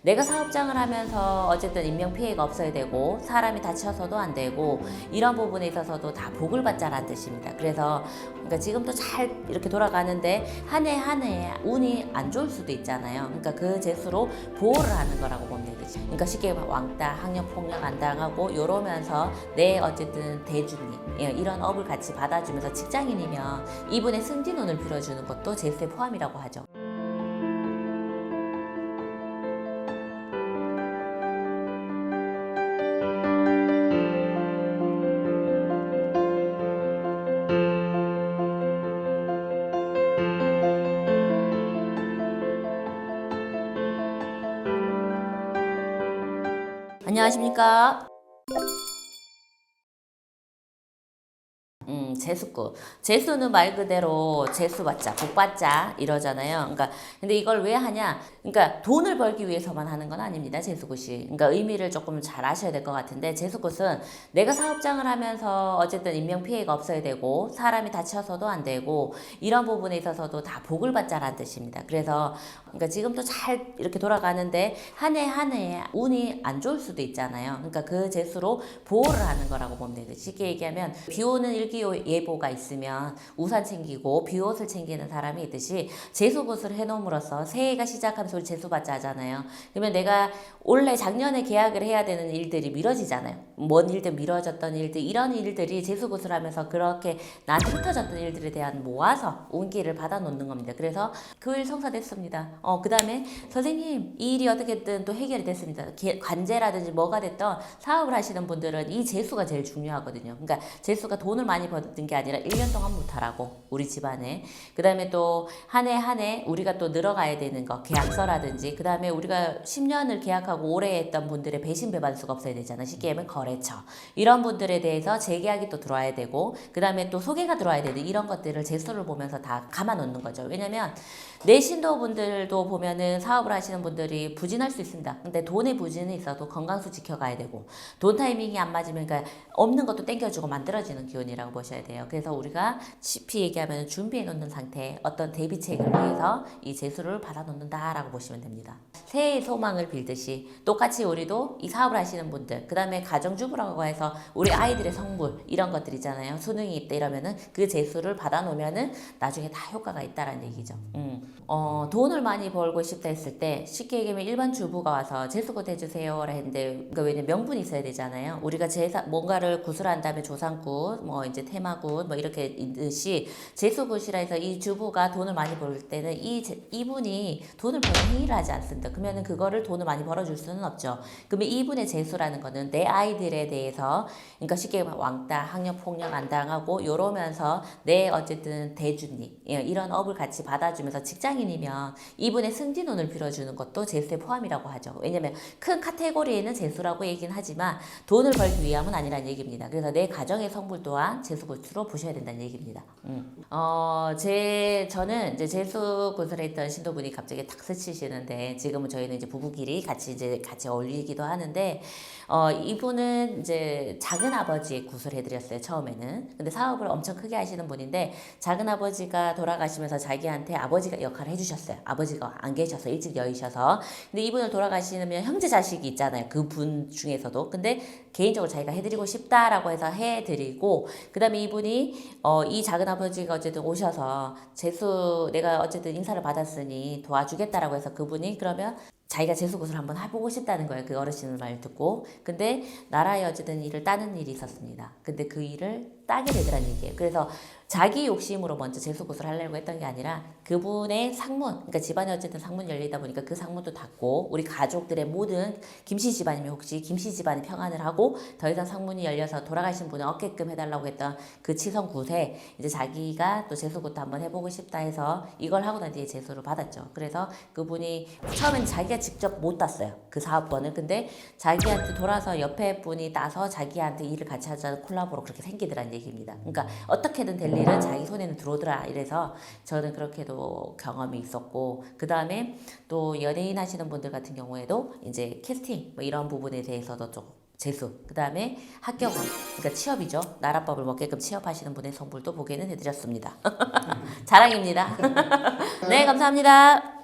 내가 사업장을 하면서 어쨌든 인명피해가 없어야 되고 사람이 다쳐서도 안 되고 이런 부분에 있어서도 다 복을 받자라는 뜻입니다. 그래서 그러니까 지금도 잘 이렇게 돌아가는데 한 해 한 해 운이 안 좋을 수도 있잖아요. 그러니까 그 재수로 보호를 하는 거라고 보면 되겠지. 그러니까 쉽게 말하면 왕따, 학력 폭력 안 당하고 이러면서 내 어쨌든 대주님 이런 업을 같이 받아주면서 직장인이면 이분의 승진운을 빌어주는 것도 재수에 포함이라고 하죠. 안녕하십니까? 재수꾼. 재수는 말 그대로 재수받자, 복받자 이러잖아요. 그러니까 근데 이걸 왜 하냐? 그러니까 돈을 벌기 위해서만 하는 건 아닙니다. 재수굿이. 그러니까 의미를 조금 잘 아셔야 될 것 같은데 재수굿은 내가 사업장을 하면서 어쨌든 인명 피해가 없어야 되고 사람이 다쳐서도 안 되고 이런 부분에 있어서도 다 복을 받자라는 뜻입니다. 그래서 그러니까 지금도 잘 이렇게 돌아가는데 한 해 한 해 운이 안 좋을 수도 있잖아요. 그러니까 그 재수로 보호를 하는 거라고 보면 되죠. 쉽게 얘기하면 비 오는 일기예보가 있으면 우산 챙기고 비옷을 챙기는 사람이 있듯이 재수굿을 해놓음으로써 새해가 시작하면서 우리 재수받자 하잖아요. 그러면 내가 원래 작년에 계약을 해야 되는 일들이 미뤄지잖아요. 먼 일들 미뤄졌던 일들 이런 일들이 재수굿을 하면서 그렇게 나한테 흩어졌던 일들에 대한 모아서 운기를 받아놓는 겁니다. 그래서 그 일 성사됐습니다. 그 다음에 선생님 이 일이 어떻게든 또 해결이 됐습니다. 관제라든지 뭐가 됐던 사업을 하시는 분들은 이 재수가 제일 중요하거든요. 그러니까 재수가 돈을 많이 버는 게 아니라 1년 동안 못하라고 우리 집안에. 그 다음에 또 한 해 한 해 우리가 또 늘어가야 되는 거 계약서라든지 그 다음에 우리가 10년을 계약하고 오래 했던 분들의 배신 배반수가 없어야 되잖아요. 쉽게 하면 거래처 이런 분들에 대해서 재계약이 또 들어와야 되고 그 다음에 또 소개가 들어와야 되는 이런 것들을 재수를 보면서 다 감아 놓는 거죠. 왜냐면 내신도 분들도 보면은 사업을 하시는 분들이 부진할 수 있습니다. 근데 돈의 부진은 있어도 건강수 지켜가야 되고 돈 타이밍이 안 맞으면 그러니까 없는 것도 땡겨주고 만들어지는 기운이라고 보셔야 돼요. 그래서 우리가 쉽게 얘기하면 준비해 놓는 상태 어떤 대비책을 위해서 이 재수를 받아 놓는다라고 보시면 됩니다. 새해의 소망을 빌듯이 똑같이 우리도 이 사업을 하시는 분들 그 다음에 가정주부라고 해서 우리 아이들의 성불 이런 것들 있잖아요. 수능이 있다 이러면은 그 재수를 받아 놓으면은 나중에 다 효과가 있다라는 얘기죠. 돈을 많이 벌고 싶다 했을 때 쉽게 얘기하면 일반 주부가 와서 재수굿 해주세요라 했는데 그러니까 왜냐면 명분이 있어야 되잖아요. 우리가 뭔가를 구슬한 다음에 조상굿 뭐 이제 테마굿 뭐 이렇게 있듯이 재수굿이라 해서 이 주부가 돈을 많이 벌 때는 이분이 돈을 버는 행위를 하지 않습니다. 그러면은 그거를 돈을 많이 벌어줄 수는 없죠. 그러면 이분의 재수라는 거는 내 아이들에 대해서 그러니까 쉽게 얘기하면 왕따, 학력 폭력 안 당하고 이러면서 내 어쨌든 대주님 이런 업을 같이 받아주면서 직장인이면 이분의 승진운을 빌어주는 것도 재수에 포함이라고 하죠. 왜냐면 큰 카테고리에는 재수라고 얘기는 하지만 돈을 벌기 위함은 아니라는 얘기입니다. 그래서 내 가정의 성불 또한 재수굿으로 보셔야 된다는 얘기입니다. 저는 이제 재수굿을 했던 신도분이 갑자기 탁 스치시는데 지금은 저희는 이제 부부끼리 같이 어울리기도 하는데 이분은 이제 작은 아버지의 굿을 해드렸어요. 처음에는. 근데 사업을 엄청 크게 하시는 분인데 작은 아버지가 돌아가시면서 자기한테 아버지가 역할을 해주셨어요. 아버지가 안 계셔서 일찍 여의셔서. 근데 이분을 돌아가시면 형제 자식이 있잖아요. 그 분 중에서도. 근데 개인적으로 자기가 해드리고 싶다라고 해서 해드리고 그 다음에 이분이 이 작은 아버지가 어쨌든 오셔서 재수 내가 어쨌든 인사를 받았으니 도와주겠다라고 해서 그분이 그러면 자기가 재수굿을 한번 해보고 싶다는 거예요. 그 어르신의 말 듣고. 근데 나라에 어쨌든 일을 따는 일이 있었습니다. 근데 그 일을 따게 되더라는 얘기예요. 그래서 자기 욕심으로 먼저 재수굿을 하려고 했던 게 아니라 그분의 상문, 그러니까 집안에 어쨌든 상문 열리다 보니까 그 상문도 닫고 우리 가족들의 모든 김씨 집안이면 혹시 김씨 집안이 평안을 하고 더 이상 상문이 열려서 돌아가신 분을 얻게끔 해달라고 했던 그 치성굿에 이제 자기가 또 재수굿도 한번 해보고 싶다 해서 이걸 하고 난 뒤에 재수를 받았죠. 그래서 그분이 처음엔 자기가 직접 못 땄어요. 그 사업권을. 근데 자기한테 돌아서 옆에 분이 따서 자기한테 일을 같이 하자는 콜라보로 그렇게 생기더라는 얘기입니다. 그러니까 어떻게든 될 일은 자기 손에는 들어오더라 이래서 저는 그렇게도 경험이 있었고 그 다음에 또 연예인 하시는 분들 같은 경우에도 이제 캐스팅 뭐 이런 부분에 대해서도 좀 재수 그 다음에 합격은 그러니까 취업이죠. 나라법을 먹게끔 취업하시는 분의 성불도 보게는 해드렸습니다. 자랑입니다. 네 감사합니다.